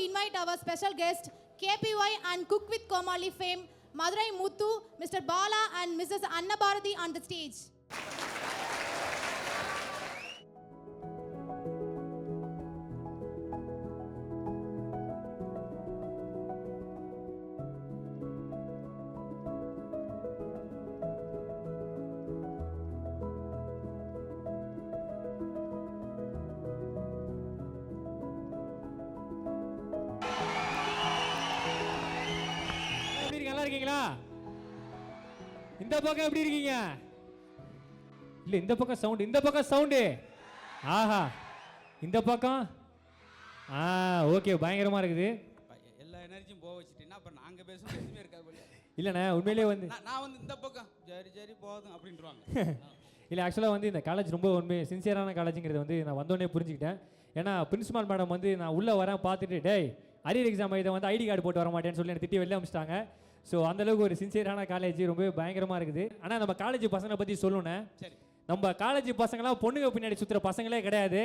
invite our special guest, KPY and Cook with Komali fame, Madurai Muthu, Mr. Bala and Mrs. Anna Bharati on the stage. நல்லா இருக்கீங்களா? இந்த பக்கம் எப்படி இருக்கீங்க? இல்ல இந்த பக்கம் சவுண்ட், இந்த பக்கம் சவுண்ட். ஆஹா, இந்த பக்கம் ஓகே, பயங்கரமா இருக்குது. எல்லா எனர்ஜியும் போக வச்சிட்டீங்கன்னா அப்புறம் நாங்க பேசுறது எதுவுமே இருக்காது போல. இல்லண்ணே, உண்மையிலேயே வந்து நான் வந்து இந்த பக்கம் சரி சரி போதும் அப்படின்றாங்க. இல்லை ஆக்சுவலாக வந்து இந்த காலேஜ் ரொம்ப உண்மை சின்சியரான காலேஜுங்கிறது வந்து நான் வந்தோடனே புரிஞ்சுக்கிட்டேன். ஏன்னா பிரின்சிபால் மேடம் வந்து நான் உள்ளே வரேன் பார்த்துட்டு டேய் அரியர் எக்ஸாம் இதை வந்து ஐடி கார்டு போட்டு வர மாட்டேன்னு சொல்லி எனக்கு திட்டி வெளில அமிச்சிட்டாங்க. ஸோ அந்தளவுக்கு ஒரு சின்சியரான காலேஜ் ரொம்பவே பயங்கரமாக இருக்குது. ஆனால் நம்ம காலேஜ் பசங்களை பற்றி சொல்லணும்னே, சரி, நம்ம காலேஜ் பசங்களாம் பொண்ணுங்க பின்னாடி சுற்றுற பசங்களே கிடையாது.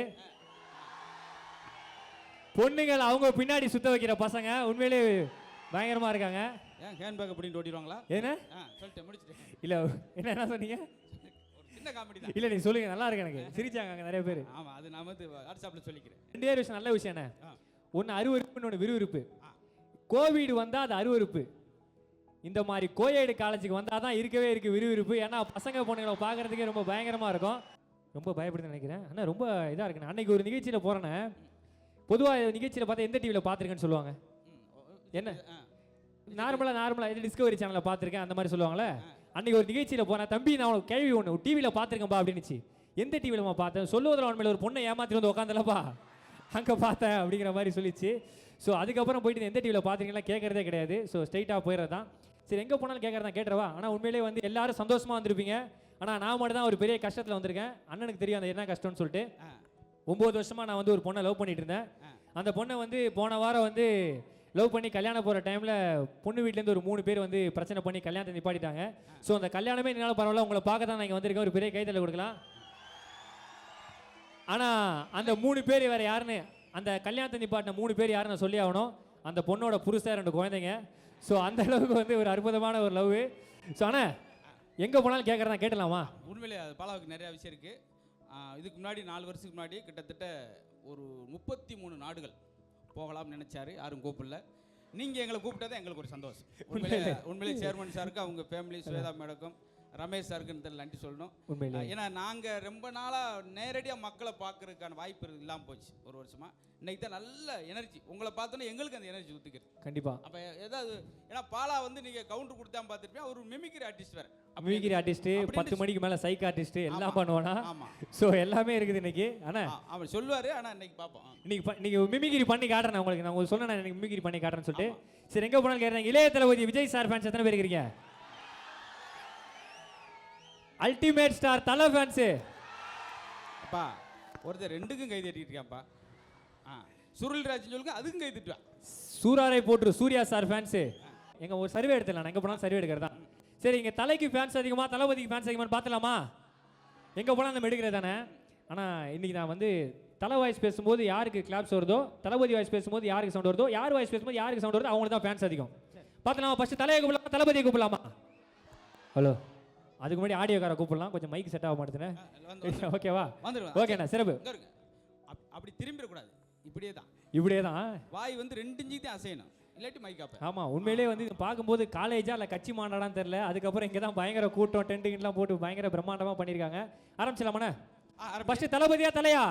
பொண்ணுங்கள் அவங்க பின்னாடி சுத்த வைக்கிற பசங்க உண்மையிலே பயங்கரமா இருக்காங்க. ஏன் ஹேண்ட் பேக் அப்படின்னு ஓட்டிடுவாங்களா? என்ன சொல்லிட்டு முடிச்சிட்டேன். இல்ல என்ன சொன்னீங்க? ஒரு சின்ன காமெடி தான். இல்ல நீ சொல்லுங்க, நல்லா இருக்கு, எனக்கு சிரிச்சாங்க அங்க நிறைய பேர். ஆமா, அது நான் வந்து வாட்ஸ்அப்ல சொல்லிக்கிறேன். ரெண்டே விஷயம் நல்ல விஷயம் என்ன, ஒன்னு அருவருப்பு, இன்னொன்னு விறுவிறுப்பு. கோவிட் வந்தா அது அருவருப்பு, இந்த மாதிரி கோயேடு காலேஜுக்கு வந்தால் தான் இருக்கவே இருக்குது விறுவிறுப்பு. ஏன்னா பசங்க பொண்ணுங்களை பார்க்குறதுக்கே ரொம்ப பயங்கரமாக இருக்கும். ரொம்ப பயப்படுதுன்னு நினைக்கிறேன். ஆனால் ரொம்ப இதாக இருக்குண்ணே. அன்றைக்கி ஒரு நிகழ்ச்சியில் போகிறேன்னே, பொதுவாக நிகழ்ச்சியில் பார்த்தா எந்த டிவியில் பார்த்துருக்கேன்னு சொல்லுவாங்க. என்ன நார்மலாக எது டிஸ்கவரி சேனலில் பார்த்துருக்கேன் அந்த மாதிரி சொல்லுவாங்களே. அன்றைக்கி ஒரு நிகழ்ச்சியில் போனேன், தம்பி நான் உனக்கு கேள்வி ஒன்று டிவியில் பார்த்துருக்கேன்ப்பா அப்படின்னுச்சு. எந்த டிவியில் பார்த்தேன்? சொல்லுவதில் உண்மையில் ஒரு பொண்ணை ஏமாற்றி வந்து உட்காந்துலப்பா அங்கே பார்த்தேன் அப்படிங்கிற மாதிரி சொல்லிச்சு. ஸோ அதுக்கப்புறம் போயிட்டு எந்த டிவியில் பார்த்துருக்கீங்களா கேட்குறதே கிடையாது. ஸோ ஸ்ட்ரைட்டாக போயிடுறது தான். சரி, எங்கே போனாலும் கேட்குறதா கேட்டுறவா. ஆனால் உண்மையிலேயே வந்து எல்லாரும் சந்தோஷமாக வந்திருப்பீங்க. ஆனால் நான் மட்டும் தான் ஒரு பெரிய கஷ்டத்தில் வந்திருக்கேன். அண்ணனுக்கு தெரியும் அந்த என்ன கஷ்டம்னு சொல்லிட்டு. 9 வருஷமாக நான் வந்து ஒரு பொண்ணை லவ் பண்ணிட்டு இருந்தேன். அந்த பொண்ணை வந்து போன வாரம் வந்து லவ் பண்ணி கல்யாணம் போகிற டைமில் பொண்ணு வீட்டிலேருந்து ஒரு 3 பேர் வந்து பிரச்சனை பண்ணி கல்யாணத்தை நிப்பாட்டிட்டாங்க. ஸோ அந்த கல்யாணமே என்னால் பரவாயில்ல, உங்களை பார்க்க தான் நான் இங்கே வந்திருக்கேன். ஒரு பெரிய கைத்தல கொடுக்கலாம். ஆனால் அந்த 3 பேர் வேறு யாருன்னு, அந்த கல்யாணத்தை நிப்பாட்டின 3 பேர் யாருன்னு நான் சொல்லி ஆகணும். அந்த பொண்ணோட புருஷன் 2 குழந்தைங்க. ஸோ அந்த அளவுக்கு வந்து ஒரு அற்புதமான ஒரு லவ். ஸோ ஆனால் எங்கே போனாலும் கேட்குறதா கேட்டலாமா? உண்மையிலே அது பாலாவுக்கு நிறையா விஷயம் இருக்குது. இதுக்கு முன்னாடி 4 வருஷத்துக்கு முன்னாடி கிட்டத்தட்ட ஒரு 33 நாடுகள் போகலாம்னு நினச்சாரு. யாரும் கூப்பிடல. நீங்கள் எங்களை கூப்பிட்டதே எங்களுக்கு ஒரு சந்தோஷம். உண்மையிலே சேர்மன் சாருக்கு, அவங்க ஃபேமிலி, ஸ்வேதா மேடக்கும், ரமேஷ் சாருக்கு நன்றி சொல்லணும். ஏன்னா நாங்கள் ரொம்ப நாளாக நேரடியாக மக்களை பார்க்கறதுக்கான வாய்ப்பு இல்லாமல் போச்சு ஒரு வருஷமாக. இன்னைக்கு தான் நல்ல எனர்ஜி, உங்களை பார்த்தோன்னா எங்களுக்கு அந்த எனர்ஜி ஊற்றிக்கிறது. கண்டிப்பாக. அப்போ ஏதாவது ஏன்னா பாலா வந்து நீங்கள் கவுண்டர் கொடுத்தா பார்த்துருப்பேன். அவர் மிமிக்ரி ஆர்டிஸ்ட் வேறு. மிமிக்ரி ஆர்டிஸ்ட்டு, 10 மணிக்கு மேலே சைக் ஆர்டிஸ்ட்டு எல்லாம் பண்ணுவானா? ஆமாம். ஸோ எல்லாமே இருக்குது இன்னைக்கு. ஆனால் அவர் சொல்லுவார். ஆனால் இன்னைக்கு பார்ப்போம். நீங்கள் மிமிக்ரி பண்ணி காட்டுறேன் உங்களுக்கு. நான் உங்களுக்கு சொன்னேன் எனக்கு மிமிக்ரி பண்ணி காட்டுறேன்னு சொல்லிட்டு. சரி, எங்கே போனாலும் கேட்குறேன். இளைய தளபதி விஜய் சார் ஃபேன்ஸ் எத்தனை பேர் இருக்கிறீங்க? அல்டிமேட் ஸ்டார் தலை ஃபேன்ஸு அப்பா ஒருத்தர் 2க்கும் கை தட்டிட்டு இருக்கான்ப்பா. சுருள்ராஜ் சொல்லுங்க, அதுக்கும் கை தட்டுவான். சூராரை போட்டு சூர்யா சார் ஃபேன்ஸு. எங்க ஒரு சர்வே எடுத்துடலாம், எங்கே போனாலும் சர்வே எடுக்கிறது தான். சரி, இங்கே தலைக்கு ஃபேன்ஸ் அதிகமாக தளபதிக்கு ஃபேன்ஸ் அதிகமாக பார்த்துலாமா? எங்கே போனால் நம்ம எடுக்கிறது தானே. ஆனால் இன்றைக்கி நான் வந்து தலை வாய்ஸ் பேசும்போது யாருக்கு கிளாப்ஸ் வருதோ, தளபதி வாய்ஸ் பேசும்போது யாருக்கு சவுண்ட் வருதோ, யார் வாய்ஸ் பேசும்போது யாருக்கு சவுண்ட் வருதோ அவங்களுக்கு தான் ஃபேன்ஸ் அதிகம். பார்த்துலாமா? ஃபஸ்ட்டு தலையை கூப்பிடலாமா தளபதியை கூப்பிடலாமா? ஹலோ, அதுக்கு முன்னாடி ஆடியோக்காரை கூப்பிடலாம். கொஞ்சம் மைக் செட் ஆக மாட்டேதுன்னு. ஓகேவா? ஓகேண்ணா, சிறப்பு. அப்படி திரும்பிடக்கூடாது, இப்படியே தான். இப்படியே தான் வாய் வந்து 2 இன்ச்சு தான் அசையணும், இல்லாட்டி மைக் ஆஃப். ஆமாம், உண்மையிலே வந்து பார்க்கும்போது காலேஜா இல்லை கட்சி மாநாடான்னு தெரில. அதுக்கப்புறம் இங்கே தான் பயங்கர கூட்டம், டென்ட்டுலாம் போட்டு பயங்கர பிரம்மாண்டமாக பண்ணியிருக்காங்க. ஆரம்பிச்சலாமாண்ணே? ஃபஸ்ட்டு தளபதியா தலையா?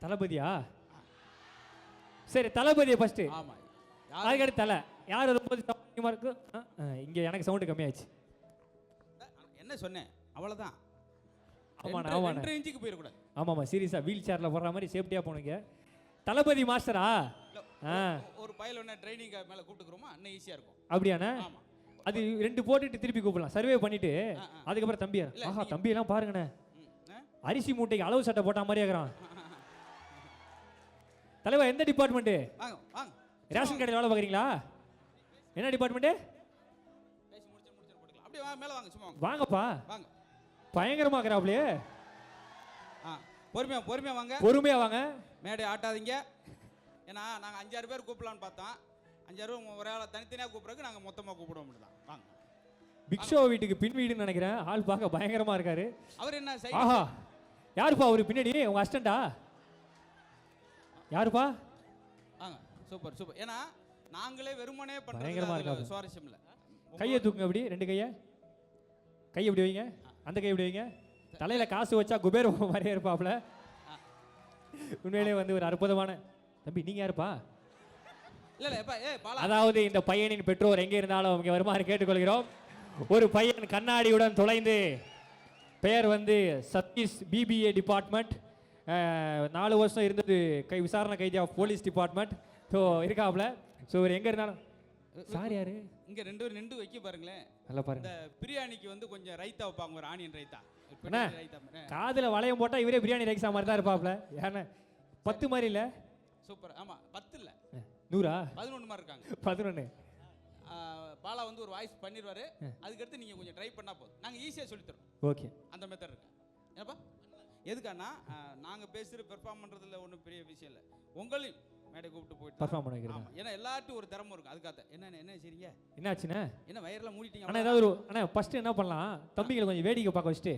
தளபதியா? சரி, தளபதியை ஃபஸ்ட்டு. ஆமாம், அதுக்கடுத்து தலை. யார் ரொம்ப அதிகமாக இருக்கு? இங்கே எனக்கு சவுண்டு கம்மியாச்சு. என்ன சொன்னேன்? அவ்வளோதான். ஆமாண்ணா, ஆமாண்ணா, 2 இன்ச்சுக்கு போயிடக்கூடாது. ஆமாம்மா, சீரியஸாக வீல் சேரில் போடுற மாதிரி சேஃப்டியாக போனீங்க. தளபதி மாஸ்டரா? ஒரு பையல் ஒன்று ட்ரைனிங் மேலே கூப்பிட்டுக்கிறோமா, இன்னும் ஈஸியாக இருக்கும். அப்படியாண்ணா? அது 2 போட்டுட்டு திருப்பி கூப்பிடலாம். சர்வே பண்ணிட்டு அதுக்கப்புறம் தம்பியா? ஆஹா, தம்பியெல்லாம் பாருங்கண்ணே, அரிசி மூட்டைக்கு அளவு சட்டை போட்ட மாதிரி ஆகிறான். தலைவா, எந்த டிபார்ட்மெண்ட்டு? வாங்க வாங்க. ரேஷன் கடையில் வேலை பார்க்குறீங்களா? என்ன டிபார்ட்மெண்ட்டு? பேசி முடிச்சு போட்டுக்கலாம். அப்படியே வாங்க, மேலே வாங்க, சும்மா வாங்கப்பா. வாங்க. ஏன்னா நாங்கள் 5-6 பேர் கூப்பிடலான்னு பார்த்தோம். 5-6 பேர் ஒரே ஆளை தனித்தனியாக கூப்பிட்றதுக்கு நாங்கள் மொத்தமாக கூப்பிட முடியல. வாங்க. பிக்ஷோ வீட்டுக்கு பின் வீடுன்னு நினைக்கிறேன். ஆள் பார்க்க பயங்கரமா இருக்காரு. அவர் என்ன ஆஹா, யாருப்பா அவரு பின்னாடி? உங்க அசிஸ்டண்டா? யாருப்பா? வாங்க. Super super. ஏன்னா நாங்களே வெறுமனே பயங்கரமா பண்ணுறது இருக்காது. சுவாரஸ்யம் இல்லை. கையை தூக்குங்க அப்படி, 2 கையை. கை எப்படி வைங்க, அந்த கை எப்படி வைங்க. தலையில காசு வச்சா குபேர மாதிரியே இருப்பாப்ல. உண்மையிலே வந்து ஒரு அற்புதமான தம்பி. நீங்க யாருப்பா? இல்ல எப்பா பாலா. அதாவது இந்த பையனின் பெற்றோர் எங்கே இருந்தாலும் இங்கே வருமாறு கேட்டுக்கொள்கிறோம். ஒரு பையன் கண்ணாடியுடன் தொலைந்து, பெயர் வந்து சதீஷ், BBA டிபார்ட்மெண்ட், 4 வருஷம் இருந்தது விசாரணை கைதி ஆஃப் போலீஸ் டிபார்ட்மெண்ட். ஸோ இருக்காப்ல. ஸோ இவர் எங்கே இருந்தாலும் சார் யாரு இங்க 2 பேர் நின்று வைக்க பாருங்களேன். நல்லா பாருங்க. இந்த பிரியாணிக்கு வந்து கொஞ்சம் ரைத்தா வைப்பாங்க, ஒரு ஆனியன் ரைத்தா. அண்ணா, காதுல வளையம் போட்டா இவரே பிரியாணி ரைக்ஸா மாதிரி தான் இருப்பாப்ல. ஏன்னா 10 மாதிரி இல்ல? சூப்பர். ஆமா 10 இல்ல 100 11 மாதிரி இருக்காங்க. 11. பாலா வந்து ஒரு வாய்ஸ் பண்ணிடுவாரு. அதுக்கடுத்து நீங்க கொஞ்சம் ட்ரை பண்ணா போதும். நாங்க ஈஸியா சொல்லி தரோம். ஓகே, அந்த மெத்தட் இருக்கு. ஏப்பா எதுக்கானா நாங்க பேசுற பெர்ஃபார்ம் பண்றதுல ஒன்றும் பெரிய விஷயம் இல்லை. உங்களையும் மேடை கூப்பிட்டு போயிட்டு பெர்ஃபார்ம் பண்ண வைக்கிறேன். ஆமா, ஏன்னா எல்லார்ட்டும் ஒரு திறமை இருக்கும். அதுக்காக என்ன செய்றீங்க? என்னாச்சுண்ணே? என்ன வயர்லாம் மூடிட்டீங்க? அண்ணா ஏதாவது ஒரு அண்ணா ஃபர்ஸ்ட் என்ன பண்ணலாம், தம்பிகளை கொஞ்சம் வேடிக்கை பார்க்க வச்சுட்டு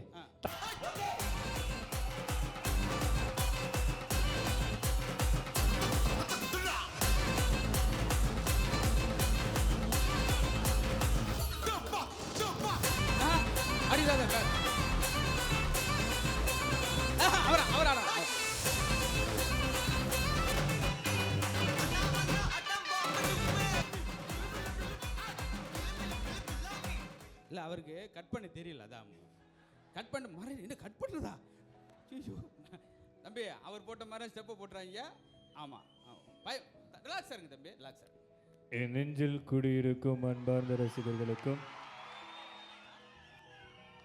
அடிதாத அவரா இல்லை, அவருக்கு கட் பண்ண தெரியல. அதான் கட் பண்ண மாதிரி என்ன கட் பண்ணுறதா? தம்பி அவர் போட்ட மாதிரி ஸ்டெப்பை போட்டுறாங்க. ஆமாம், ரிலாக்ஸாக இருங்க தம்பி, ரிலாக்ஸாக இருங்க. என் நெஞ்சில் குடியிருக்கும் அன்பார்ந்த ரசிகர்களுக்கும்,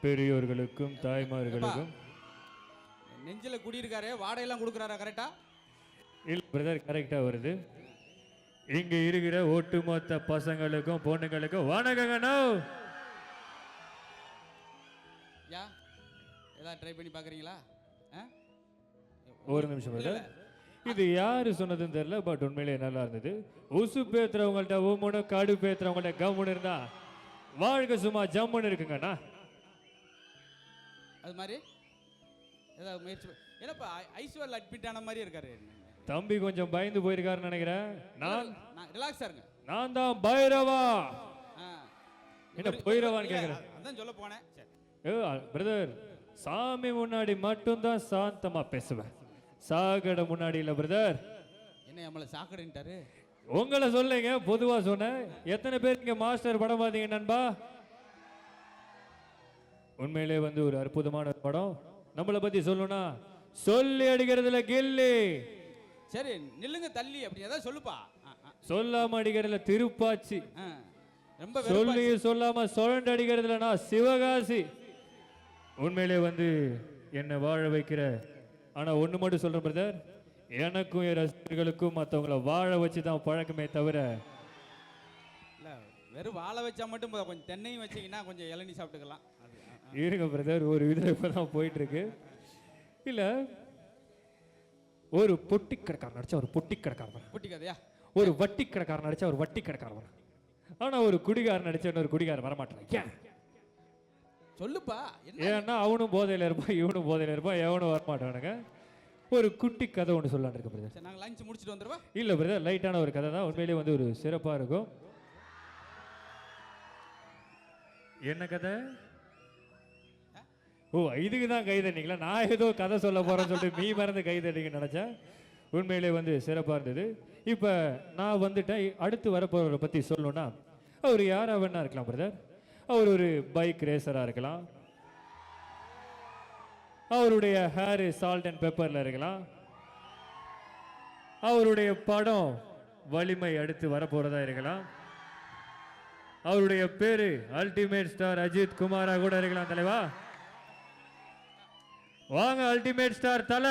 பெரியோர்களுக்கும், தாய்மார்களுக்கும். நெஞ்சில் குடியிருக்காரு, வாடகையெல்லாம் கொடுக்குறாரா கரெக்டா? இல்லை பிரதர், கரெக்டாக வருது. இங்கே இருக்கிற ஒட்டுமொத்த பசங்களுக்கும் பொண்ணுங்களுக்கும் வணக்கங்கண்ணா. யா ஏதாவது ட்ரை பண்ணி பார்க்குறீங்களா? ஒரு நிமிஷம் பிரதர், இது யாரு சொன்னதுன்னு தெரியல, பட் உண்மையிலேயே நல்லா இருந்தது. உசு பேத்துறவங்கள்ட்ட ஊமுன்னு, காடு பேத்துறவங்கள்ட்ட கம்முன்னு இருந்தா வாழ்க்கை சும்மா ஜம்முன்னு இருக்குங்கண்ணா. அது மாதிரி ஏதாவது முயற்சி என்னப்பா ஐஸ்வர்ல அட்மிட் ஆன மாதிரி இருக்காரு. தம்பி கொஞ்சம் பயந்து போயிருக்காருன்னு நினைக்கிறேன். நான் ரிலாக்ஸா இருங்க. நான் தான் பைரவா. என்ன பைரவான்னு கேட்குறேன்? அதான் சொல்ல போனேன். பிரதர், சாமி முன்னாடி மட்டும்தான் சாந்தமா பேசுவேன், சாக்கடை முன்னாடி இல்ல பிரதர். என்ன நம்மளை சாக்கடைன்ட்டாரு? உங்களை சொல்லுங்க, பொதுவா சொன்னேன். எத்தனை பேர் இங்க மாஸ்டர் படம் பார்த்தீங்க நண்பா? உண்மையிலே வந்து ஒரு அற்புதமான படம். நம்மளை பத்தி சொல்லணும்னா சொல்லி அடிக்கிறதுல கில்லி. சரி நில்லுங்க தள்ளி, அப்படி ஏதாவது சொல்லுப்பா. சொல்லாம அடிக்கிறதுல திருப்பாச்சி, ரொம்ப சொல்லி சொல்லாம சுழண்டு அடிக்கிறதுல நான் சிவகாசி. உண்மையிலே வந்து என்னை வாழ வைக்கிற, ஆனா ஒண்ணு மட்டும் சொல்றேன் பிரதர், எனக்கும் என் ரசிகர்களுக்கும் மற்றவங்களை வாழ வச்சு தான் பழக்கமே தவிர. இல்ல வெறும் வாழ வச்சா மட்டும் கொஞ்சம் தென்னையும் வச்சீங்கன்னா கொஞ்சம் இளநீ சாப்பிட்டுக்கலாம். இருங்க பிரதர், ஒரு விதம் இப்பதான் போயிட்டு இருக்கு. இல்ல ஒரு பொட்டி கடைக்காரன் நடிச்சா ஒரு பொட்டி கடைக்காரன், பொட்டி கதையா? ஒரு வட்டி கடைக்காரன் நடிச்சா ஒரு வட்டி கடைக்காரன், ஆனா ஒரு குடிகாரன் நடிச்சா இன்னொரு குடிகாரன் வரமாட்டான். சொல்லுப்பா. ஏன்னா அவனும் போதையில இருப்பான், இவனும் போதையில இருப்பான், எவனும் வரமாட்டானுங்க. ஒரு குட்டி கதை ஒன்று சொல்லலான்னு இருக்கு பிரதர். நாங்கள் லஞ்ச் முடிச்சுட்டு வந்துடுவா. இல்ல பிரதர், லைட்டான ஒரு கதை தான், உண்மையிலேயே வந்து ஒரு சிறப்பா இருக்கும். என்ன கதை? ஓ, இதுக்கு தான் கை தட்டிங்களா? நான் ஏதோ கதை சொல்ல போறேன்னு சொல்லிட்டு நீ மறந்து கை தட்டிங்கன்னு நினைச்சேன். உண்மையிலே வந்து சிறப்பாக இருந்தது. இப்போ நான் வந்துட்டேன், அடுத்து வரப்போறவரை பற்றி சொல்லணும்னா அவர் யாராக வேணா இருக்கலாம் பிரதர். அவர் ஒரு பைக் ரேசராக இருக்கலாம், அவருடைய ஹேர் சால்ட் அண்ட் பெப்பரில் இருக்கலாம், அவருடைய படம் வலிமை அடுத்து வரப்போறதா இருக்கலாம், அவருடைய பேரு அல்டிமேட் ஸ்டார் அஜித் குமாரா கூட இருக்கலாம். தலைவா வாங்க, அல்டிமேட் ஸ்டார் தல.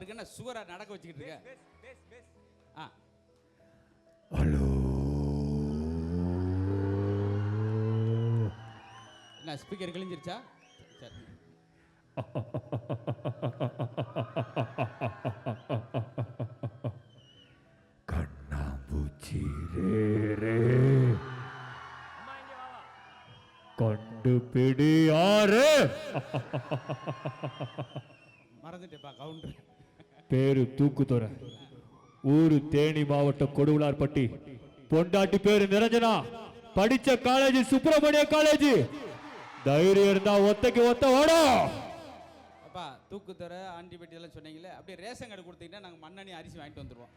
அவருக்கு என்ன சுகரா நடக்க வச்சுக்கிட்டு இருக்க? ஆ ஹலோ, என்ன ஸ்பீக்கர் கிழிஞ்சிருச்சா? சரி. கண்ணாம்பூச்சி ரே ரே, கண்டுபிடி யாரு? மறந்துட்டேப்பா கவுண்டர். பேரு தூக்குதுறை, ஊரு தேனி மாவட்டம் கொடுவலார்பட்டி, பொண்டாட்டி பேரு நிரஞ்சனா, படிச்ச காலேஜ் சுப்பிரமணிய காலேஜ். தைரியம் இருந்தா ஒத்தைக்கு ஒத்த ஓடா. அப்பா தூக்குத்தர ஆண்டிபட்டி எல்லாம் சொன்னீங்களே, அப்படியே ரேஷன் கார்டு கொடுத்தீங்கன்னா நாங்கள் மண்ணெண்ணி அரிசி வாங்கிட்டு வந்துடுவோம்.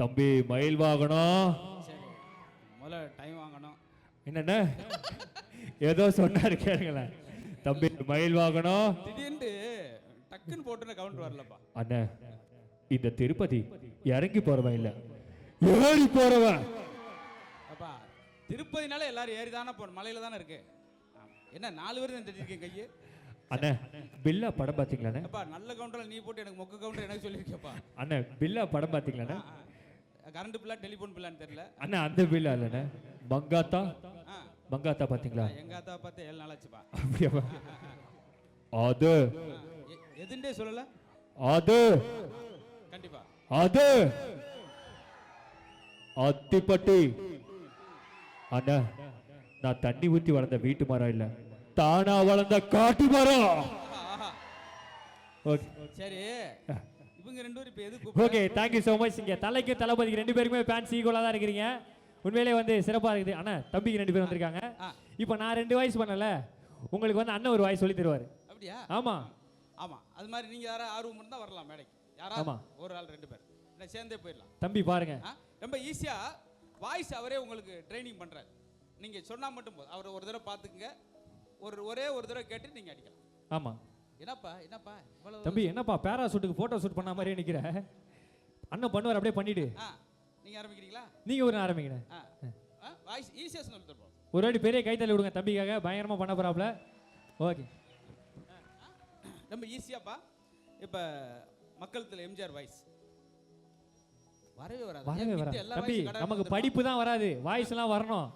தம்பி மயில் வாங்கணும். சரி, முதல்ல டைம் வாங்கணும். என்னென்ன ஏதோ சொன்னாரு கேளுங்களேன். தம்பி மயில் வாங்கணும். திடீர்னு டக்குன்னு போட்டுன்னு கவுண்டர் வரலப்பா. அண்ணே, இந்த திருப்பதி இறங்கி போறவன் இல்ல, ஏறி போறவன். அப்பா திருப்பதினால எல்லாரும் ஏறி தானே போகணும், மலையில தானே இருக்கு. என்ன 4 பேர் தான் தெரிஞ்சிருக்கேன் கையை. அண்ணே, பில்லா படம் பாத்தீங்களாண்ணே? அப்பா நல்ல கவுண்டர் நீ போட்டு எனக்கு மொக்க கவுண்டர் எனக்கு சொல்லியிருக்கப்பா. அண்ணே, பில்லா படம் பாத்தீங்களாண்ணே? கரண்ட் பில்லா டெலிஃபோன் பில்லான்னு தெரியல. அண்ணா அந்த பில்லா இல்லண்ணே, மங்காத்தா. ஆ, மங்காத்தா பாத்தீங்களா? எங்க அத்தா பார்த்து 7 நாள் ஆச்சுப்பா. அப்படியா? அது எதுண்டே சொல்லல. அது கண்டிப்பா அது அத்திப்பட்டி. அண்ணா, நான் தண்ணி ஊத்தி வளர்ந்த வீட்டு மரம் இல்ல, தானா வளர்ந்த காட்டு மரம். ஆஹா. ஓகே சரி, இவங்க 2 பேரும் இப்ப எது ஓகே, தேங்க்யூ ஸோ மச். இங்கே தலைக்கு தளபதிக்கு 2 பேருக்குமே ஃபேன்ஸ் ஈக்குவலாக தான் இருக்கிறீங்க. உண்மையிலே வந்து சிறப்பாக இருக்குது. அண்ணா தம்பிக்கு 2 பேர் வந்திருக்காங்க. இப்போ நான் 2 வாய்ஸ் பண்ணல, உங்களுக்கு வந்து அண்ணன் ஒரு வாய்ஸ் சொல்லி தருவார். அப்படியா? ஆமா ஆமா, அது மாதிரி நீங்க யாராவது ஆர்வம் இருந்தா வரலாம் மேடைக்கு. யாராவது ஆமா. ஒரு ஆள் 2 பேர் என்ன சேர்ந்தே போயிடலாம். தம்பி பாருங்க, ரொம்ப ஈஸியா வாய்ஸ் அவரே உங்களுக்கு ட்ரைனிங் பண்றாரு. நீங்க சொன்னா மட்டும் போதும். அவர் ஒரு தடவை பார்த்துக்குங்க, ஒரே ஒரு தடவை கேட்டு நீங்க அடிக்கலாம். ஆமா என்னப்பா என்னப்பா இவ்வளவு தம்பி, என்னப்பா பேராசூட்டுக்கு போட்டோ ஷூட் பண்ண மாதிரியே நிக்கிற. அண்ணன் பண்ணுவார், அப்படியே பண்ணிடு. நீங்க ஆரம்பிக்கிறீங்களா? நீங்க ஒரு ஆரம்பிக்கிறேன். வாய்ஸ் ஈஸியா சொல்லி தருவோம். ஒரு வாட்டி பெரிய கைத்தள்ளி விடுங்க தம்பிக்காக, பயங்கரமா பண்ண போறாப்ல. ஓகே, ரொம்ப ஈஸியாப்பா. இப்ப மக்களத்துல எம்ஜிஆர் வாய்ஸ் வரவே வராது. வரவே ஏன் வரா மித்த எல்லா தம்பி, voice கடை நமக்கு வந்துருமா? படிப்பு தான் வராது, வாய்ஸ் எல்லாம் வரணும்.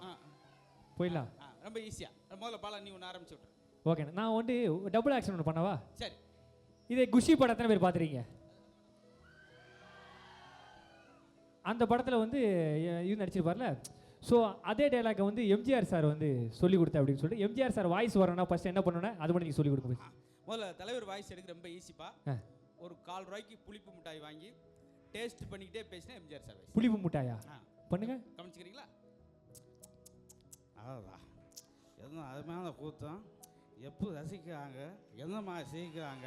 போயிடலாம். ரொம்ப ஈஸியா. முதல்ல பாலா நீ ஒன்று ஆரம்பிச்சு விட்ரு. ஓகே, நான் வந்து டபுள் ஆக்ஷன் ஒன்று பண்ணவா? சரி. இதே குஷி படம் எத்தனை பேர் பார்த்துறீங்க? அந்த படத்தில் வந்து இது நடிச்சிருப்பார்ல. ஸோ அதே டைலாக்கை வந்து எம்ஜிஆர் சார் வந்து சொல்லி கொடுத்தேன் அப்படின்னு சொல்லிட்டு, எம்ஜிஆர் சார் வாய்ஸ் வரணும்னா ஃபர்ஸ்ட் என்ன பண்ணணும், அது மட்டும் நீங்கள் சொல்லி கொடுக்க போய். முதல்ல தலைவர் வாய்ஸ் எடுக்க ரொம்ப ஈஸிப்பா. ஒரு 1/4 ரூபாய்க்கு புளிப்பு மிட்டாய் வாங்கி டேஸ்ட் பண்ணிக்கிட்டே பேசினா எம்ஜிஆர் சார் வாய்ஸ். புளிப்பு முட்டாயா? பண்ணுங்க. கவனிச்சுக்கிறீங்களா? அதான் எதுவும் அதுமான கூத்தம் எப்போ ரசிக்கிறாங்க, என்னம்மா செய்கிறாங்க,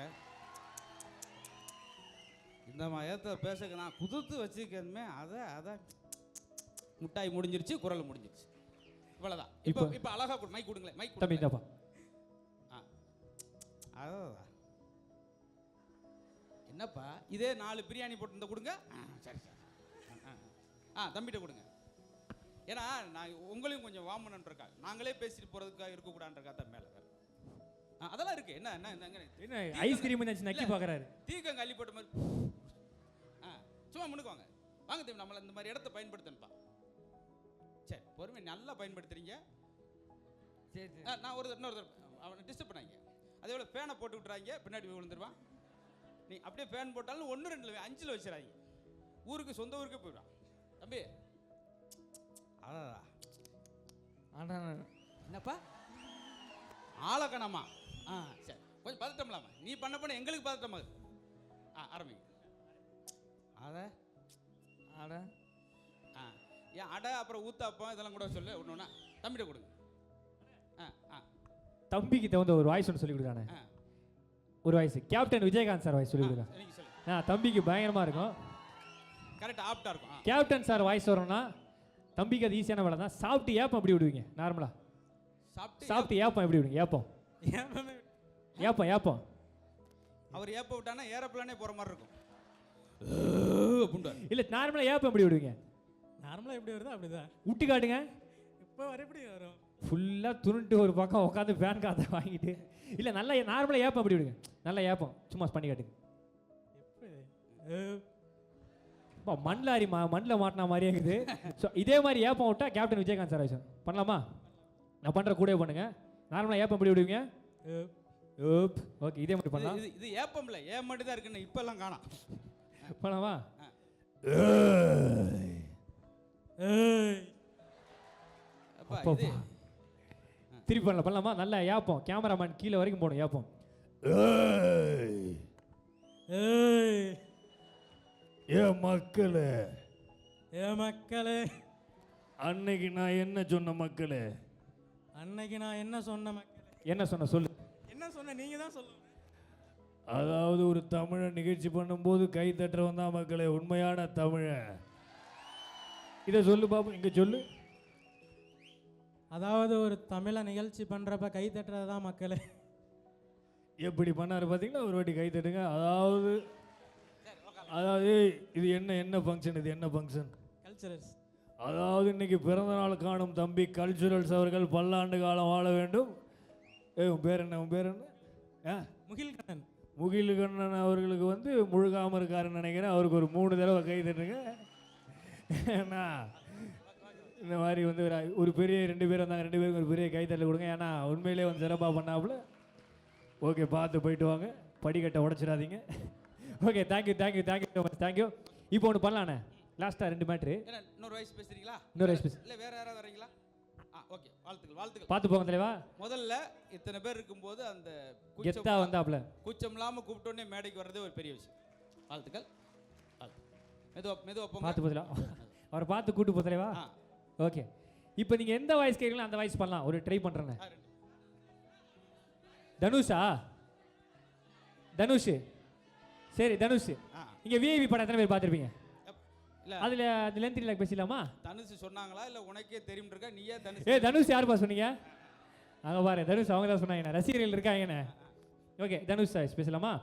இந்த மயத்தை பேசுக நான் குதிர்த்து வச்சுக்கணுமே. அதை முட்டாய் முடிஞ்சிருச்சு, குரல் முடிஞ்சிருச்சு, இவ்வளோதான். இப்போ அழகா மைக் கொடுங்களேன். மைக் தம்பி இந்தப்பா. அதான் என்னப்பா இதே 4 பிரியாணி போட்டு கொடுங்க. சரி சரி. தம்பிகிட்ட கொடுங்க. ஏன்னா நான் உங்களையும் கொஞ்சம் வாமனன்றக்கா, நாங்களே பேசிட்டு போகிறதுக்காக இருக்கக்கூடாதுன்றக்கா தான் மேலே வேறு அதெல்லாம் இருக்கு. என்ன என்ன என்ன ஐஸ்கிரீம் நக்கி பார்க்குறாரு. தீக்கம் அள்ளி போட்ட மாதிரி. சும்மா முன்னுக்குவாங்க. வாங்க தம்பி, நம்மளை இந்த மாதிரி இடத்த பயன்படுத்தணும்ப்பா. சரி, பொறுமை நல்லா பயன்படுத்துறீங்க. சரி நான் இன்னொரு அவனை டிஸ்டர்ப் பண்ணாங்க. அதே போல் ஃபேனை போட்டு விட்டுறாங்க, பின்னாடி போய் விழுந்துருவான். நீ அப்படியே ஃபேன் போட்டாலும் 1 2 5 வச்சிடாங்க. ஊருக்கு சொந்த ஊருக்கே போயிடுவான் தம்பி. என்னப்பா ஆளக்கணமா? சரி, கொஞ்சம் பதட்டம் இல்லாம நீ பண்ண எங்களுக்கு பதட்டமாக. ஆரம்பிங்க. அட ஏன் அடை, அப்புறம் ஊத்தாப்பம் இதெல்லாம் கூட சொல்லு. ஒன்று தம்பிகிட்ட கொடுங்க. தம்பிக்கு தகுந்த ஒரு வாய்ஸ் ஒன்று சொல்லி கொடுக்கானே. ஒரு voice captain Vijayakanth sir voice சொல்லி கொடுங்க. தம்பிக்கு பயங்கரமா இருக்கும். கரெக்டாக ஆப்டா இருக்கும். கேப்டன் சார் வாய்ஸ் வரணும்னா தம்பிக்கு அது ஈஸியான வேலை தான். சாப்பிட்டு ஏப்பம் எப்படி விடுவீங்க நார்மலா? சாப்பிட்டு ஏப்பம் எப்படி விடுவீங்க? ஏப்பம் ஏப்பம் ஏப்பம் அவர் ஏப்ப விட்டானா ஏரோப்ளானே போற மாதிரி இருக்கும். இல்ல நார்மலா ஏப்பம் எப்படி விடுவீங்க? நார்மலா எப்படி வருதோ அப்படிதான். விட்டு காட்டுங்க. இப்போ வர எப்படி வரும்? ஃபுல்லா துருண்டு ஒரு பக்கம் உட்காந்து ஃபேன் காற்றை வாங்கிட்டு. இல்ல நல்லா நார்மலா ஏப்பம் எப்படி விடுங்க? நல்லா ஏப்பம் சும்மா பண்ணி காட்டுங்க. மண்லாரி மண்ணில் மாட்டின மாதிரியே இருக்குது. ஸோ இதே மாதிரி ஏப்பம் விட்டா கேப்டன் விஜயகாந்த் சார் ஆயிடுச்சு. பண்ணலாமா? நான் பண்ணுற கூடவே பண்ணுங்க. நார்மலாக ஏப்பம் எப்படி விடுவீங்க? ஓகே, இதே மாதிரி பண்ணலாம். இது ஏப்பம்ல ஏன் மட்டும் தான் இருக்குன்னு இப்பெல்லாம் காணோம். பண்ணலாமா? அப்பா அப்பா. இது திருப்பி பண்ணலாமா? நல்லா ஏப்பம், கேமராமேன் கீழே வரைக்கும் போகணும் ஏப்பம். ஏன் மக்களே, மக்களே, அன்னைக்கு நான் என்ன சொன்ன மக்களே? அன்னைக்கு நான் என்ன சொன்ன மக்களே? என்ன சொன்ன சொல்லு. என்ன சொன்ன நீங்க தான் சொல்லுங்க. அதாவது ஒரு தமிழை நிகழ்ச்சி பண்ணும்போது கை தட்டுறவன் தான் மக்களே உண்மையான தமிழன். இதை சொல்லு பாப்பா, இங்க சொல்லு. அதாவது ஒரு தமிழை நிகழ்ச்சி பண்றப்ப கை தட்டுறது தான் மக்களே. எப்படி பண்ணாரு பார்த்தீங்களா? ஒரு வாட்டி கை தட்டுங்க. அதாவது அதாவது இது என்ன ஃபங்க்ஷன்? இது என்ன ஃபங்க்ஷன்? கல்ச்சரல்ஸ். அதாவது இன்னைக்கு பிறந்த நாள் காணும் தம்பி கல்ச்சுரல்ஸ் அவர்கள் பல்லாண்டு காலம் வாழ வேண்டும். உன் பேர் என்ன? உன் பேர் என்ன? முகில்கண்ணன். முகில்கண்ணன் அவர்களுக்கு வந்து முழுகாமல் இருக்காருன்னு நினைக்கிறேன். அவருக்கு ஒரு 3 தடவை கை தட்டுங்க. ஏன்னா இந்த மாதிரி வந்து ஒரு பெரிய 2 பேர் வந்தாங்க, 2 பேருக்கு ஒரு பெரிய கை தட்டல் கொடுங்க. ஏன்னா உண்மையிலே வந்து சிறப்பாக பண்ணாப்புல. ஓகே, பார்த்து போயிட்டு வாங்க, படிக்கட்டை உடச்சிடாதீங்க. Okay, thank you thank you thank you so much, thank you. இப்போ ஒன்று பண்ணலாண்ணே, லாஸ்ட்டாக 2 மேட்ரு. இன்னொரு வயசு பேசுறீங்களா? இன்னொரு வயசு பேசு. இல்லை வேற யாராவது வரீங்களா? ஓகே, வாழ்த்துக்கள். பார்த்து போங்க தலைவா. முதல்ல இத்தனை பேர் இருக்கும்போது அந்த கெத்தா வந்தாப்ல கூச்சம் இல்லாமல் கூப்பிட்டோன்னே மேடைக்கு வர்றதே ஒரு பெரிய விஷயம். வாழ்த்துக்கள். மெதுவா போங்க. பார்த்து போதலா, அவரை பார்த்து கூட்டு போ தலைவா. ஓகே, இப்போ நீங்கள் எந்த வாய்ஸ் கேட்குறீங்களோ அந்த வாய்ஸ் பண்ணலாம். ஒரு ட்ரை பண்ணுறேண்ணே. தனுஷா? தனுஷ். சரி தனுஷ். இங்கே விஐபி படம் எத்தனை பேர் பார்த்துருப்பீங்க? இல்ல அதில் அந்த லென்த் பேசலாமா? தனுஷ் சொன்னாங்களா இல்லை உனக்கே தெரியும் இருக்கா? நீயே தனுஷ்? தனுஷ் யாருப்பா சொன்னீங்க? அங்கே பாரு, தனுஷ் அவங்க தான் சொன்னாங்கண்ணே, ரசிகர்கள் இருக்காங்கண்ணே. ஓகே, தனுஷ் சார் பேசலாமா?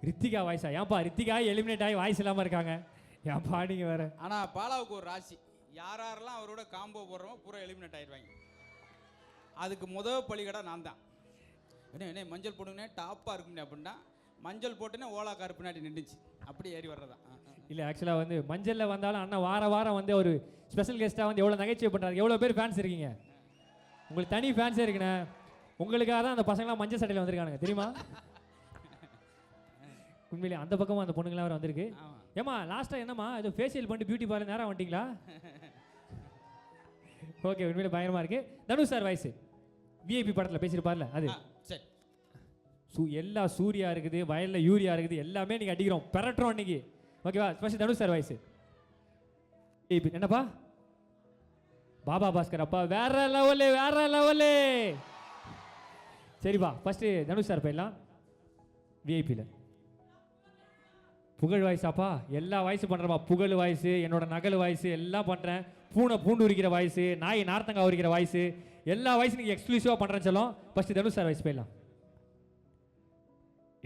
ரித்திகா வாய்ஸா? ஏன்பா ரித்திகா எலிமினேட் ஆகி வாய்ஸ் இல்லாமல் இருக்காங்க, ஏன்பா நீங்கள் வேற? ஆனால் பாலாவுக்கு ஒரு ராசி, யாரெல்லாம் அவரோட காம்போ போடுறோமோ பூரா எலிமினேட் ஆயிடுவாங்க. அதுக்கு முதல் பலிகடா நான் தான். என்ன மஞ்சள் போடுங்கன்னே டாப்பாக இருக்கும்னே அப்படின்னா மஞ்சள் போட்டுனே ஓலா கார் பின்னாடி நின்றுச்சு, அப்படி ஏறி வர்றதான். இல்லை ஆக்சுவலாக வந்து மஞ்சளில் வந்தாலும் அண்ணா வாரம் வந்து ஒரு ஸ்பெஷல் கெஸ்ட்டாக வந்து எவ்வளோ நகைச்சுவை பண்ணுறாரு. எவ்வளோ பேர் ஃபேன்ஸ் இருக்கீங்க, உங்களுக்கு தனி ஃபேன்ஸே இருக்குண்ணே. உங்களுக்காக தான் அந்த பசங்களாம் மஞ்சள் சட்டையில் வந்திருக்கானுங்க தெரியுமா? உண்மையிலே அந்த பக்கமும் அந்த பொண்ணுங்களாம் வேறு வந்திருக்கு. ஏமா லாஸ்ட்டாக என்னம்மா ஏதோ ஃபேஷியல் பண்ணி பியூட்டி பார்லர் நேரம் வந்துட்டீங்களா? ஓகே, உண்மையிலே பயங்கரமாக இருக்குது. தனுஷ் சார் வாய்ஸ் விஐபி படத்தில் பேசியிருப்பார்ல அது. சரி, எல்லா சூர்யா இருக்குது, வயலில் யூரியா இருக்குது, எல்லாமே நீங்கள் அடிக்கிறோம் பெறட்டுறோம் இன்னைக்கு. ஓகேவா? Special Dhanush sir voice. என்னப்பா பாபா பாஸ்கர் அப்பா, வேற லெவலு வேற லெவலு. சரிப்பா, ஃபர்ஸ்ட் தனுஷ் சார் போயிடலாம். விஐபியில் புகழ் வாய்ஸாப்பா, எல்லா வாய்ஸும் பண்ணுறப்பா. புகழ் வாய்ஸு, என்னோட நகல் வாய்ஸு எல்லாம் பண்ணுறேன். பூண்டு உரிக்கிற வாய்ஸு, நாய் நார்த்தங்காய் உரிக்கிற வாய்ஸு, எல்லா வாய்ஸும் நீங்கள் எக்ஸ்க்ளூசிவாக பண்ணுறேன்னு சொல்லும். ஃபர்ஸ்ட் தனுஷ் சார் வாய்ஸ் போயிடலாம்.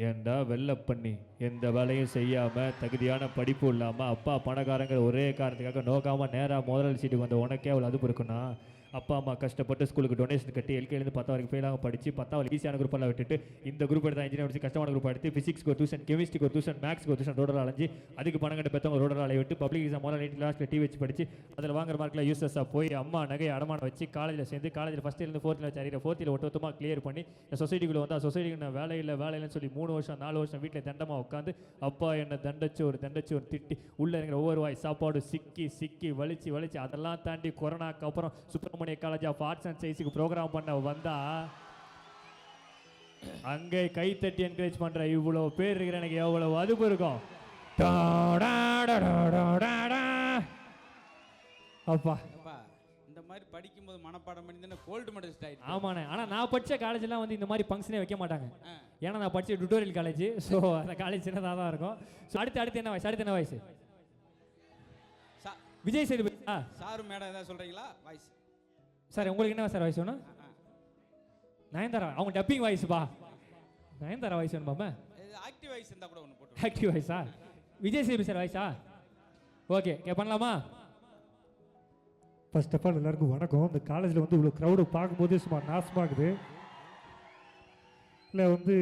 ஏண்டா வெள்ளை பண்ணி எந்த வேலையும் செய்யாமல் தகுதியான படிப்பு இல்லாமல் அப்பா பணக்காரங்கிற ஒரே காரணத்துக்காக நோக்காமல் நேராக முதல் சீட்டுக்கு வந்த உனக்கே அவ்வளோ அதுப்பு இருக்குன்னா, அப்பா அம்மா கஷ்டப்பட்டு ஸ்கூலுக்கு டொனேஷன் கட்டி எல்கேலேருந்து 10 வரைக்கும் ஃபெயிலாக படித்து 10வது ஈஸியான குரூப்பெல்லாம் விட்டுட்டு இந்த குரூப் எடுத்து இன்ஜினியர் படிச்சு கஷ்டமான குரூப் எடுத்து ஃபிசிக்ஸ்க்கு ஒரு டியூஷன், கெமிஸ்ட்ரிக்கு ஒரு டியூஷன், மேக்ஸ்க்கு ஒரு டியூஷன் ரோடர் அலைஞ்சு அதுக்கு பணம் கட்ட பெற்றவங்க ரோடர் அலைய விட்டு பப்ளிக் எக்ஸாம் முதல்ல 8 கிளாஸில் டீ வச்சு படித்து அதில் வாங்குற மார்க்கில் யூஸ்லெஸ்ஸாக போய் அம்மா நகை அடமானம் வச்சு காலேஜில் சேர்ந்து காலேஜில் ஃபஸ்ட் இயர்லேருந்து 4th வச்சு அறிகிற 4th இயர் ஒட்டுமொத்தமாக கிளியர் பண்ணி சொசைட்டிக்குள்ளே வந்தால் சொசைட்டிக்கு நான் வேலையில்லைன்னு சொல்லி 3 வருஷம் 4 வருஷம் வீட்டில் தண்டமாக உட்காந்து அப்பா என்னை தண்டச்சு ஒரு திட்டி உள்ளே இருக்கிற ஒவ்வொரு வாய் சாப்பாடு சிக்கி வலிச்சு அதெல்லாம் தாண்டி கொரோனாக்கு அப்புறம் Subramaniya college of arts and சயின்ஸுக்கு ப்ரோக்ராம் பண்ண வந்தா அங்கே கை தட்டி என்கரேஜ் பண்ற இவ்வளோ பேர் இருக்கிற எனக்கு எவ்வளவு அதுப்பு இருக்கும். அப்பா இந்த மாதிரி படிக்கும்போது மனப்பாடம் பண்ணி தானே கோல்டு மெடலிஸ்ட் ஆயிடுச்சு. ஆமாண்ணே, ஆனால் நான் படித்த காலேஜெலாம் வந்து இந்த மாதிரி ஃபங்க்ஷனே வைக்க மாட்டாங்க. ஏன்னா நான் படித்த டுட்டோரியல் காலேஜ், ஸோ அந்த காலேஜ் சின்னதாக தான் இருக்கும். ஸோ அடுத்து என்ன வயசு? அடுத்து என்ன வயசு? விஜய் சேதுபதி சாரு மேடம் ஏதாவது சொல்கிறீங்களா? வாய்ஸ் சார் உங்களுக்கு என்ன சார் வயசு வேணும்? நயன்தாரா, அவங்க டப்பிங் வாய்ஸ்ப்பா. நயன்தாரா வயசு வேணுமாம்மா? ஆக்டிவ் வாய்ஸ் இருந்தால் கூட ஒன்று போட்டு. ஆக்டிவ் வாய்ஸா? விஜய் சேதுபதி சார் வாய்ஸா? ஓகே, பண்ணலாமா? ஃபர்ஸ்ட் ஆஃப் ஆல் எல்லாருக்கும் வணக்கம். இந்த காலேஜில் வந்து இவ்வளோ க்ரௌடு பார்க்கும்போது சும்மா நாசமாகுது. இல்லை வந்து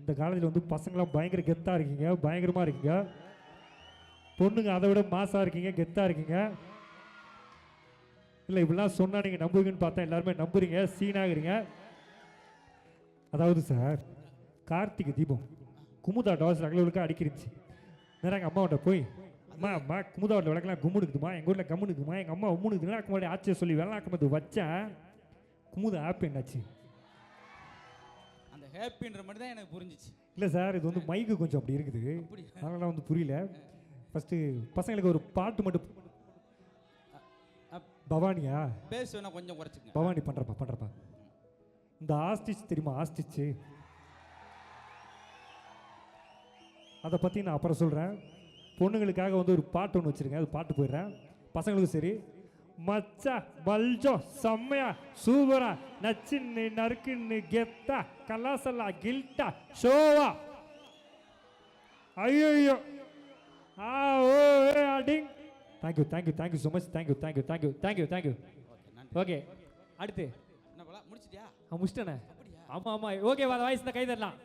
இந்த காலேஜில் வந்து பசங்களாம் பயங்கர கெத்தாக இருக்கீங்க, பயங்கரமாக இருக்கீங்க. பொண்ணுங்க அதை விட மாசாக இருக்கீங்க, கெத்தாக இருக்கீங்க. இல்லை இப்படிலாம் சொன்னால் நீங்கள் நம்புவீங்கன்னு பார்த்தா எல்லாருமே நம்புறீங்க, சீனாகிறீங்க. அதாவது சார், கார்த்திகை தீபம் குமுதா டாஸ் அகலவுக்கு அடிக்கிருச்சு. நேரம் எங்கள் அம்மாவோட போய், அம்மா அம்மா குமுதாவோட விளக்கெல்லாம் கும்முனுக்குதுமா, எங்கள் ஊரில் கம்முனுக்குதுமா, எங்கள் அம்மா உம்முனுக்குதுன்னா முன்னாடி ஆட்சியை சொல்லி வெள்ளாக்கும்போது வச்சேன். குமுதா ஆப் என்னாச்சு? அந்த ஹேப்பின்ற மாதிரி தான் எனக்கு புரிஞ்சிச்சு. இல்லை சார், இது வந்து மைக்கு கொஞ்சம் அப்படி இருக்குது, அதனால வந்து புரியல. ஃபஸ்ட்டு பசங்களுக்கு ஒரு பாட்டு மட்டும். பவானியா? பேஸ் வேணா கொஞ்சம் குறைச்சிக்கங்க. பவானி பண்ணுறப்பா. இந்த ஆஸ்டிச் தெரியுமா? ஆஸ்டிச்சு அதை பற்றி நான் அப்புறம் சொல்கிறேன். பொண்ணுங்களுக்காக வந்து ஒரு பாட்டு ஒன்று வச்சுருக்கேன், அது பாட்டு போயிடுறேன். பசங்களுக்கும் சரி, மச்சா பல்ஜோ செம்மையா சூப்பரா நச்சின்னு நறுக்குன்னு கெத்தா கலாசல்லா கில்ட்டா ஷோவா ஐயோ ஆ ஓ ஏ அடிங். Thank you so much. Thank you. Okay, அடுத்து என்ன போல முடிச்சிட்டியா? முடிச்சிட்டேண்ணே. ஆமாம் ஓகே, வர வாய்ஸ் தான் கை தரலாம்.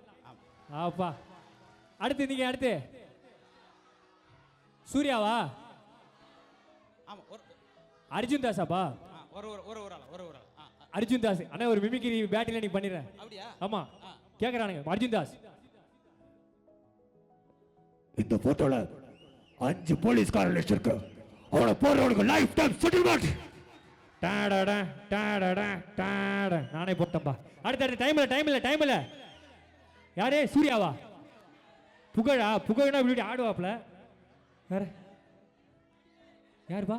ஆப்பா, அடுத்து நீங்கள் அடுத்து சூர்யாவா? ஆமா, ஒரு அர்ஜுன் தாஸாப்பா? ஒரு ஒரு ஒரு ஆள் ஒரு ஆள். அர்ஜுன் தாஸ் அண்ணா, ஒரு மிமிக்ரி பேட்டில் நீ பண்ணிடுறேன். அப்படியா? ஆமாம், கேட்குறானுங்க அர்ஜுன் தாஸ். இந்த போட்டோல 5 போலீஸ்காரன் லிஸ்ட் இருக்கு. அவனை போறவனுக்கு லைஃப் டைம் செட்டில்மெண்ட். நானே போட்டேன்பா. அடுத்த டைம் இல்ல. யாரே? சூர்யாவா? புகழா இப்படி ஆடுவாப்ல. வேற யாருப்பா?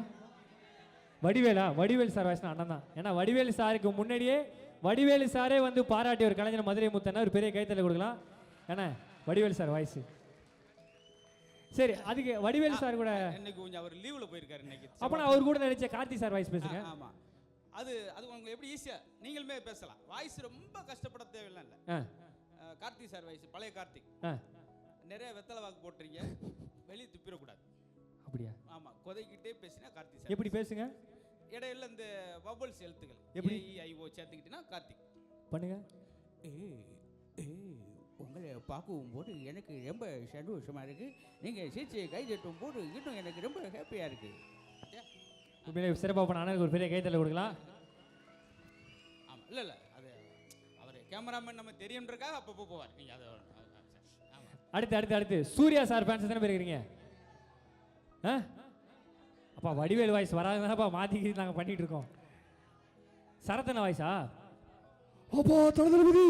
வடிவேல் சார் வாய்ஸ் அண்ணன் தான். ஏன்னா வடிவேலு சாருக்கு முன்னாடியே வடிவேலு சாரே வந்து பாராட்டி ஒரு கலைஞர் மதுரை முத்தன்னா ஒரு பெரிய கைத்தல கொடுக்கலாம். ஏன்னா வடிவேலு சார் வாய்ஸ். சரி, அதுக்கு வடிவேலு சார் கூட இன்னைக்கு கொஞ்சம் அவர் லீவ்ல போயிருக்காரு இன்னைக்கு. அப்பனா அவர் கூட நினைச்ச கார்த்தி சார் வாய்ஸ் பேசுங்க. ஆமா, அது உங்களுக்கு எப்படி ஈஸியா நீங்களுமே பேசலாம். வாய்ஸ் ரொம்ப கஷ்டப்பட தேவையில்லை. கார்த்தி சார் வாய்ஸ் பழைய கார்த்திக். நிறைய வெத்தலை வாக்கு போட்டுறீங்க, வெளியே துப்பிடக்கூடாது. அப்படியா? ஆமா, கொதைக்கிட்டே பேசினா கார்த்தி சார். எப்படி பேசுங்க? இடையில இந்த வவல்ஸ் எழுத்துக்கள் எப்படி ஐஓ சேர்த்துக்கிட்டீங்கன்னா கார்த்திக் பண்ணுங்க. உங்களை பார்க்கும் போது எனக்கு ரொம்ப சந்தோஷமா இருக்கு. நீங்க சிரிச்சு கை தட்டும் போது இன்னும் எனக்கு ரொம்ப ஹாப்பியா இருக்கு. உண்மையிலே சிறப்பாக பண்ண அண்ணனுக்கு ஒரு பெரிய கைத்தல கொடுக்கலாம். ஆமா, இல்ல அது அவர் கேமராமேன் நம்ம தெரியும்ன்றக்காக அப்பப்போ போவார். நீங்க அதை அடுத்து சூர்யா சார் ஃபேன்ஸ் தானே இருக்கிறீங்க? அப்பா வடிவேல் வாய்ஸ் வராதுதானப்பா மாற்றிக்கிட்டு நாங்கள் பண்ணிட்டு இருக்கோம். சரத்தன வாய்ஸா? அப்பா தளபதி,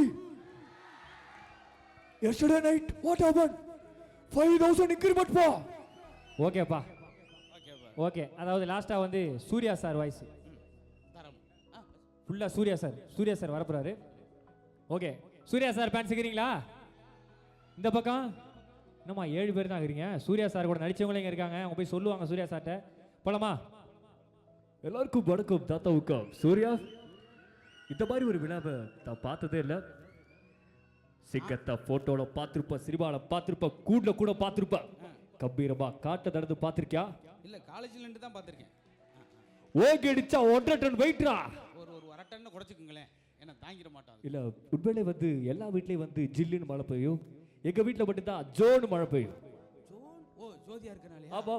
yesterday night what happened? 5000 increment பா. ஓகேப்பா, ஓகே. அதாவது லாஸ்ட்டாக வந்து சூர்யா சார் வாய்ஸ் ஃபுல்லாக சூர்யா சார் வரப்போறாரு. ஓகே, சூர்யா சார் ஃபேன்ஸ் இருக்கிறீங்களா? இந்த பக்கம் என்னம்மா 7 பேர் தான் இருக்கிறீங்க. சூர்யா சார் கூட நடிச்சவங்களே இங்கே இருக்காங்க. அவங்க போய் சொல்லுவாங்க சூர்யா சார்ட்ட. போலாமா? எல்லாருக்கும் வணக்கம். தாத்தாவுக்கும் சூர்யா, இந்த மாதிரி ஒரு விழாவை நான் பார்த்ததே இல்லை. சிங்கத்தை போட்டோல பார்த்துருப்ப, சினிமாவில் பார்த்துருப்ப, கூண்டில் கூட பார்த்துருப்ப, கம்பீரமா காட்ட நடந்து பார்த்துருக்கியா? இல்ல, காலேஜ்ல இருந்து தான் பார்த்துருக்கேன். ஓகே அடிச்சா 1.5 டன் வெயிட்ரா. ஒரு அரை டன் குறைச்சிக்குங்களேன், ஏன்னா தாங்கிட மாட்டான். இல்ல, உண்மையிலே வந்து எல்லா வீட்லயும் வந்து ஜில்லுன்னு மழை பெய்யும். எங்க வீட்டில் மட்டும்தான் ஜோன்னு மழை பெய்யும். ஜோதியா இருக்கனாலே. ஆமா.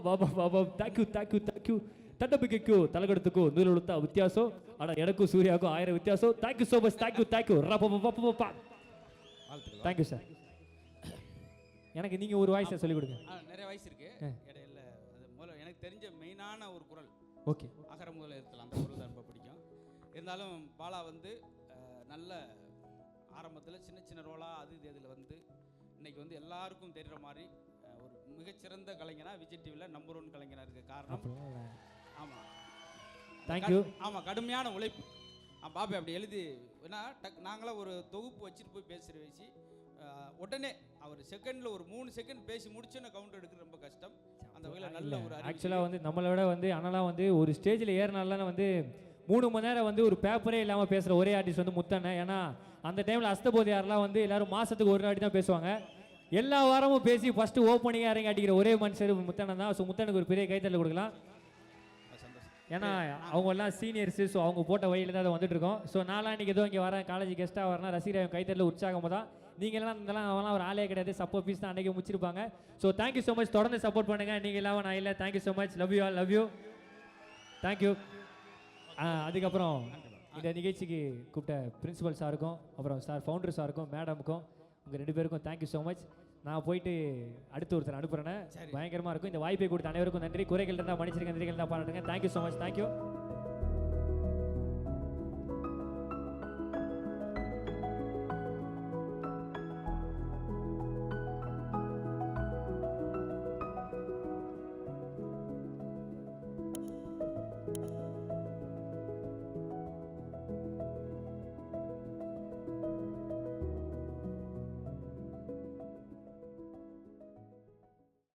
தேங்க்யூ. தன்னம்பிக்கைக்கும் தலகடத்துக்கும் நூலெழுத்தா வித்தியாசம். ஆனா எனக்கும் சூர்யாவுக்கும் 1000 வித்தியாசம். Thank you so much. Thank you. Thank you sir. எனக்கு நீங்கள் ஒரு வாய்ஸை சொல்லிக் கொடுங்க. நிறைய வாய்ஸ் இருக்கு. இடையில அது முதல்ல எனக்கு தெரிஞ்ச மெயினான ஒரு குரல் ஓகே, அகர முதல்ல இருக்கலாம். அந்த குரல் தான் ரொம்ப பிடிக்கும். இருந்தாலும் பாலா வந்து நல்ல ஆரம்பத்தில் சின்ன ரோலாக அது இதில் வந்து இன்னைக்கு வந்து எல்லாருக்கும் தெரிகிற மாதிரி ஒரு மிகச்சிறந்த கலைஞனாக விஜய் டிவியில் நம்பர் 1 கலைஞனாக இருக்க காரணம். ஆமாம், தேங்க்யூ. ஆமாம், கடுமையான உழைப்பு. பாப்பே அப்படி எழுதி ஏன்னா நாங்களாம் ஒரு தொகுப்பு வச்சுட்டு போய் பேசுகிற வச்சு உடனே அவர் செகண்டில் ஒரு 3 செகண்ட் பேசி முடிச்சோன்னு கவுண்டர் எடுக்கிறது ரொம்ப கஷ்டம். அந்த வகையில் நல்ல ஒரு ஆக்சுவலாக வந்து நம்மளோட வந்து அண்ணலாம் வந்து ஒரு ஸ்டேஜில் ஏறினாலாம் வந்து 3 மணி நேரம் வந்து ஒரு பேப்பரே இல்லாமல் பேசுகிற ஒரே ஆர்டிஸ்ட் வந்து முத்தண்ணன். ஏன்னா அந்த டைமில் அஸ்தபோதையாரெலாம் வந்து எல்லாரும் மாதத்துக்கு ஒரு வாட்டி தான் பேசுவாங்க. எல்லா வாரமும் பேசி ஃபஸ்ட்டு ஓப்பனிங்காக இறங்கி அடிக்கிற ஒரே மனுஷர் முத்தண்ணன் தான். ஸோ முத்தனுக்கு ஒரு பெரிய கைத்தட்டல் கொடுக்கலாம். ஏன்னா அவங்க எல்லாம் சீனியர்ஸு. ஸோ அவங்க போட்ட வழியில் தான் அதை வந்துட்டு இருக்கோம். ஸோ நான்லாம் இன்றைக்கி ஏதோ இங்கே வரேன், காலேஜ் கெஸ்ட்டாக வரேன், ரசிகர் கைத்தட்டல் உற்சாகமாக தான் நீங்கள் எல்லாம் இதெல்லாம் அவெல்லாம் ஒரு ஆளே கிடையாது. சப்போர்ட் பீஸ் தான் அன்றைக்கி முடிச்சிருப்பாங்க. So thank you so much. தொடர்ந்து சப்போர்ட் பண்ணுங்கள். நீங்கள் இல்லாமல் நான் இல்லை. Thank you so much. Love you all. Love you. Thank you. அதுக்கப்புறம் இந்த நிகழ்ச்சிக்கு கூப்பிட்ட பிரின்சிபல் சாருக்கும் அப்புறம் சார் ஃபவுண்டர் சாருக்கும் மேடமுக்கும் உங்கள் 2 பேருக்கும் தேங்க்யூ ஸோ மச். நான் போயிட்டு அடுத்து ஒருத்தர் அனுப்புகிறேன். பயங்கரமாக இருக்கும். இந்த வாய்ப்பை கொடுத்த அனைவருக்கும் நன்றி. குறைகள் இருந்தால் மன்னிச்சிருங்க, நன்றிகள் தான் பாராட்டுங்க. Thank you so much. தேங்க்யூ.